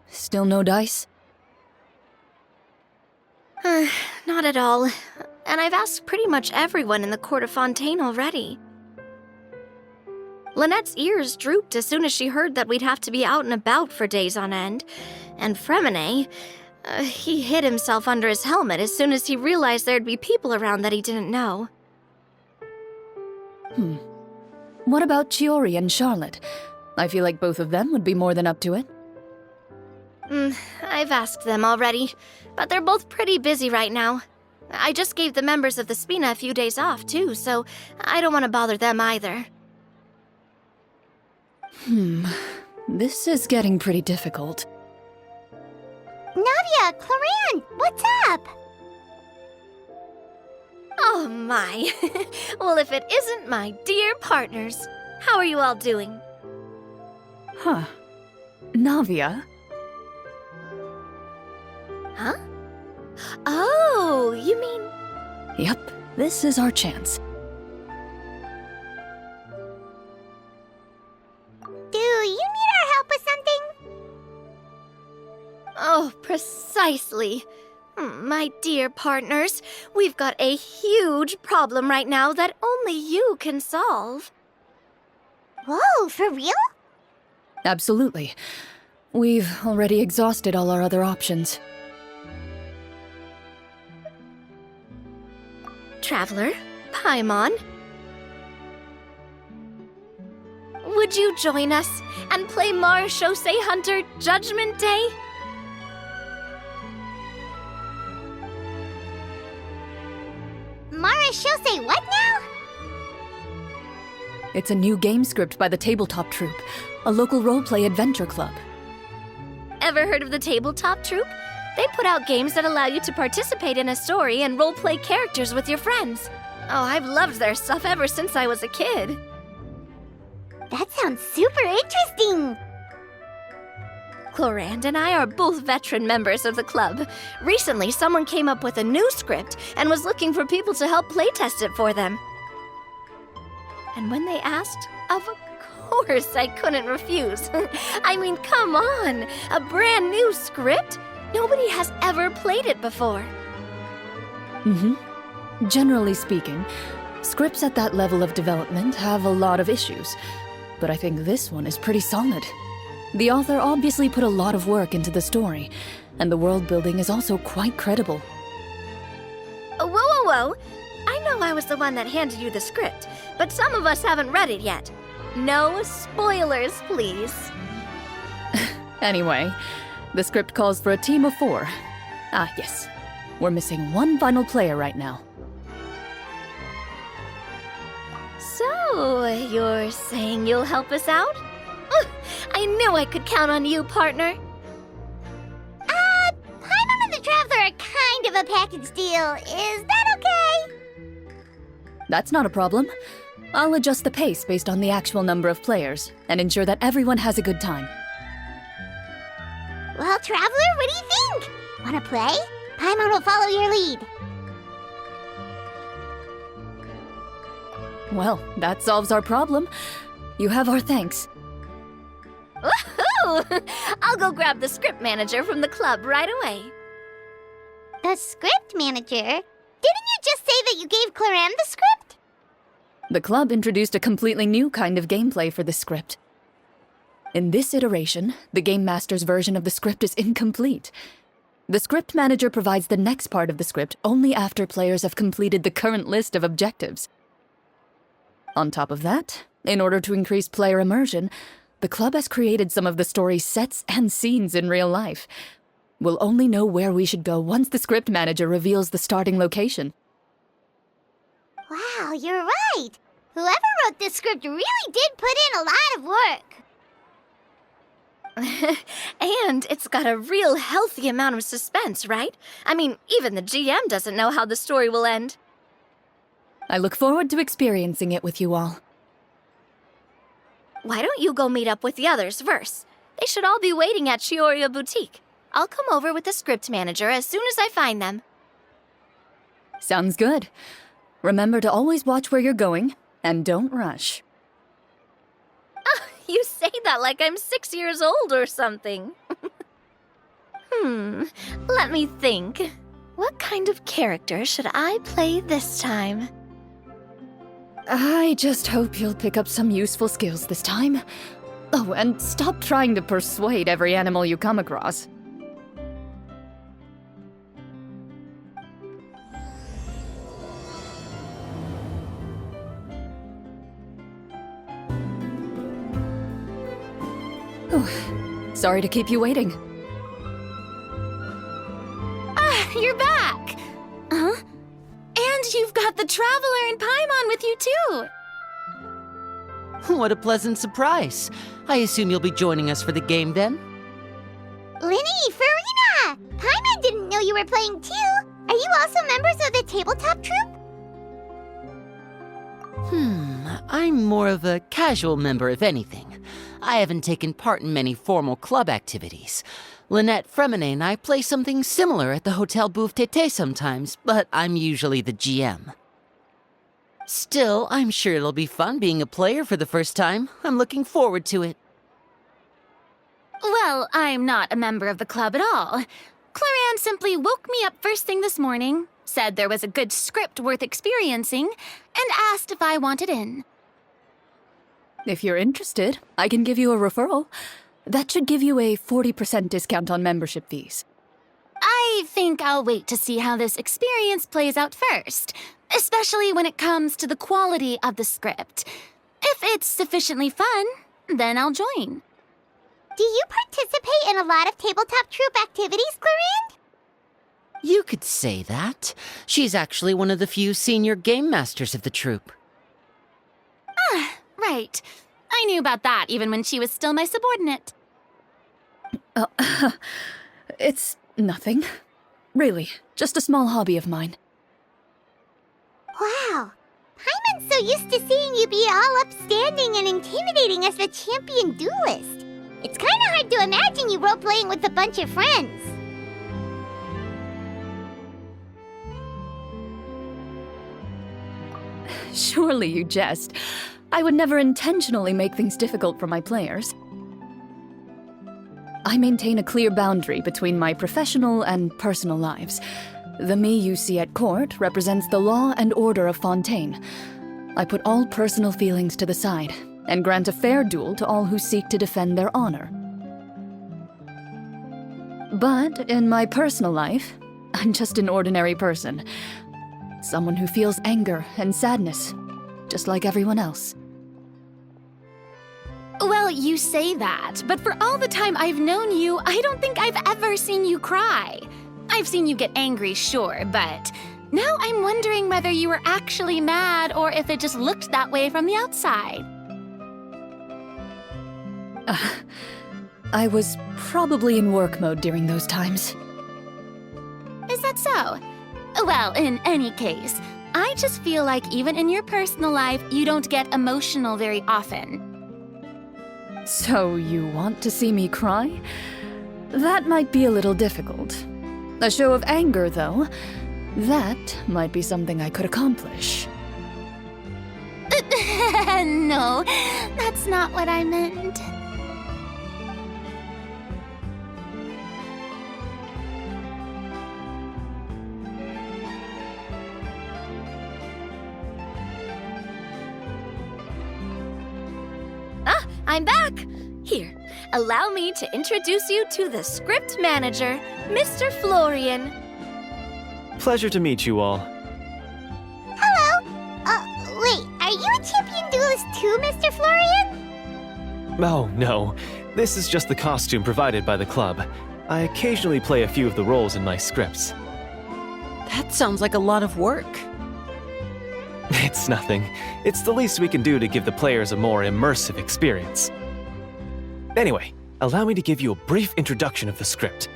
Still no dice? Not at all. And I've asked pretty much everyone in the court of Fontaine already. Lynette's ears drooped as soon as she heard that we'd have to be out and about for days on end. And Fremine, he hid himself under his helmet as soon as he realized there'd be people around that he didn't know. What about Chiori and Charlotte? I feel like both of them would be more than up to it. I've asked them already, but they're both pretty busy right now. I just gave the members of the Spina a few days off, too, so I don't want to bother them either. This is getting pretty difficult. Nadia, Clorinde, what's up? Oh my. Well, if it isn't my dear partners. How are you all doing? Huh. Navia? Huh? Oh, you mean... Yep, this is our chance. Do you need our help with something? Oh, precisely. My dear partners, we've got a huge problem right now that only you can solve. Whoa, for real? Absolutely. We've already exhausted all our other options. Traveler, Paimon, would you join us and play Marechaussee Hunter Judgment Day? Marechaussee what now? It's a new game script by the Tabletop Troupe, a local roleplay adventure club. Ever heard of the Tabletop Troupe? They put out games that allow you to participate in a story and roleplay characters with your friends. Oh, I've loved their stuff ever since I was a kid. That sounds super interesting. Clorinde and I are both veteran members of the club. Recently, someone came up with a new script and was looking for people to help playtest it for them. And when they asked, of course I couldn't refuse. I mean, come on, a brand new script? Nobody has ever played it before. Generally speaking, scripts at that level of development have a lot of issues, but I think this one is pretty solid. The author obviously put a lot of work into the story, and the world building is also quite credible. Whoa. I know I was the one that handed you the script, but some of us haven't read it yet. No spoilers, please. Anyway, the script calls for a team of 4. Ah, yes. We're missing one final player right now. So, you're saying you'll help us out? I knew I could count on you, partner. Paimon and the Traveler are kind of a package deal. Is that okay? That's not a problem. I'll adjust the pace based on the actual number of players, and ensure that everyone has a good time. Well, Traveler, what do you think? Wanna play? Paimon will follow your lead. Well, that solves our problem. You have our thanks. Woohoo! I'll go grab the script manager from the club right away. The script manager? Didn't you just say that you gave Clorinde the script? The club introduced a completely new kind of gameplay for the script. In this iteration, the Game Master's version of the script is incomplete. The script manager provides the next part of the script only after players have completed the current list of objectives. On top of that, in order to increase player immersion, the club has created some of the story's sets and scenes in real life. We'll only know where we should go once the script manager reveals the starting location. Wow, you're right. Whoever wrote this script really did put in a lot of work. And it's got a real healthy amount of suspense, right? I mean, even the GM doesn't know how the story will end. I look forward to experiencing it with you all. Why don't you go meet up with the others first? They should all be waiting at Chioria Boutique. I'll come over with the script manager as soon as I find them. Sounds good. Remember to always watch where you're going, and don't rush. You say that like I'm 6 years old or something. Let me think. What kind of character should I play this time? I just hope you'll pick up some useful skills this time. Oh, and stop trying to persuade every animal you come across. Oh, sorry to keep you waiting. You're back! Huh? And you've got the Traveler and Paimon with you, too! What a pleasant surprise. I assume you'll be joining us for the game then? Linny, Farina! Paimon didn't know you were playing too. Are you also members of the tabletop troupe? I'm more of a casual member, if anything. I haven't taken part in many formal club activities. Lynette, Fremine, and I play something similar at the Hotel Bouffe Tété sometimes, but I'm usually the GM. Still, I'm sure it'll be fun being a player for the first time. I'm looking forward to it. Well, I'm not a member of the club at all. Clorinde simply woke me up first thing this morning, said there was a good script worth experiencing, and asked if I wanted in. If you're interested, I can give you a referral. That should give you a 40% discount on membership fees. I think I'll wait to see how this experience plays out first, especially when it comes to the quality of the script. If it's sufficiently fun, then I'll join. Do you participate in a lot of tabletop troupe activities, Clorinde? You could say that. She's actually one of the few senior game masters of the troupe. Right. I knew about that even when she was still my subordinate. It's nothing. Really, just a small hobby of mine. Wow. Paimon's so used to seeing you be all upstanding and intimidating as the champion duelist. It's kind of hard to imagine you role-playing with a bunch of friends. Surely you jest. I would never intentionally make things difficult for my players. I maintain a clear boundary between my professional and personal lives. The me you see at court represents the law and order of Fontaine. I put all personal feelings to the side and grant a fair duel to all who seek to defend their honor. But in my personal life, I'm just an ordinary person. Someone who feels anger and sadness, just like everyone else. Well, you say that, but for all the time I've known you, I don't think I've ever seen you cry. I've seen you get angry, sure, but now I'm wondering whether you were actually mad or if it just looked that way from the outside. I was probably in work mode during those times. Is that so? Well, in any case, I just feel like even in your personal life, you don't get emotional very often. So you want to see me cry? That might be a little difficult. A show of anger, though, that might be something I could accomplish. No, that's not what I meant. I'm back! Here, allow me to introduce you to the script manager, Mr. Florian. Pleasure to meet you all. Hello? Wait, are you a champion duelist too, Mr. Florian? Oh, no. This is just the costume provided by the club. I occasionally play a few of the roles in my scripts. That sounds like a lot of work. It's nothing. It's the least we can do to give the players a more immersive experience. Anyway, allow me to give you a brief introduction of the script.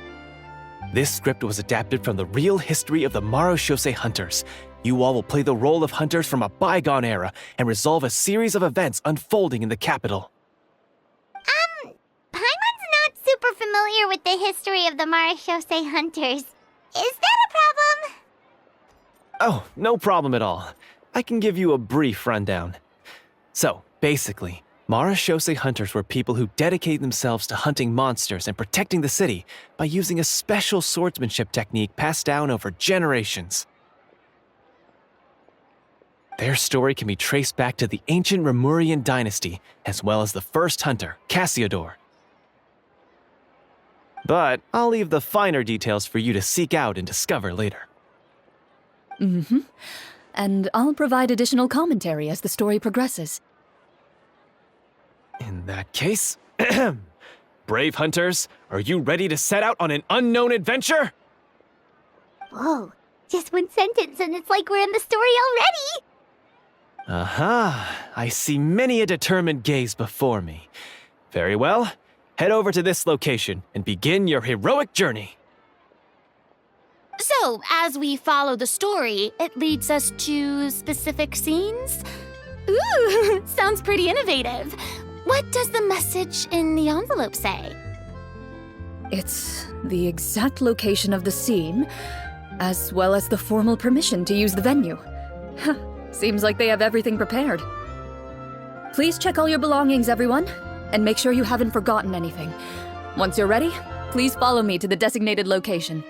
This script was adapted from the real history of the Marechaussee Hunters. You all will play the role of hunters from a bygone era and resolve a series of events unfolding in the capital. Paimon's not super familiar with the history of the Marechaussee Hunters. Is that a problem? Oh, no problem at all. I can give you a brief rundown. So, basically, Marashose hunters were people who dedicated themselves to hunting monsters and protecting the city by using a special swordsmanship technique passed down over generations. Their story can be traced back to the ancient Rapperia dynasty, as well as the first hunter, Cassiodor. But I'll leave the finer details for you to seek out and discover later. And I'll provide additional commentary as the story progresses. In that case, brave hunters, are you ready to set out on an unknown adventure? Whoa, just one sentence and it's like we're in the story already! Aha, I see many a determined gaze before me. Very well, head over to this location and begin your heroic journey. So, as we follow the story, it leads us to specific scenes? Ooh, sounds pretty innovative. What does the message in the envelope say? It's the exact location of the scene, as well as the formal permission to use the venue. Seems like they have everything prepared. Please check all your belongings, everyone, and make sure you haven't forgotten anything. Once you're ready, please follow me to the designated location.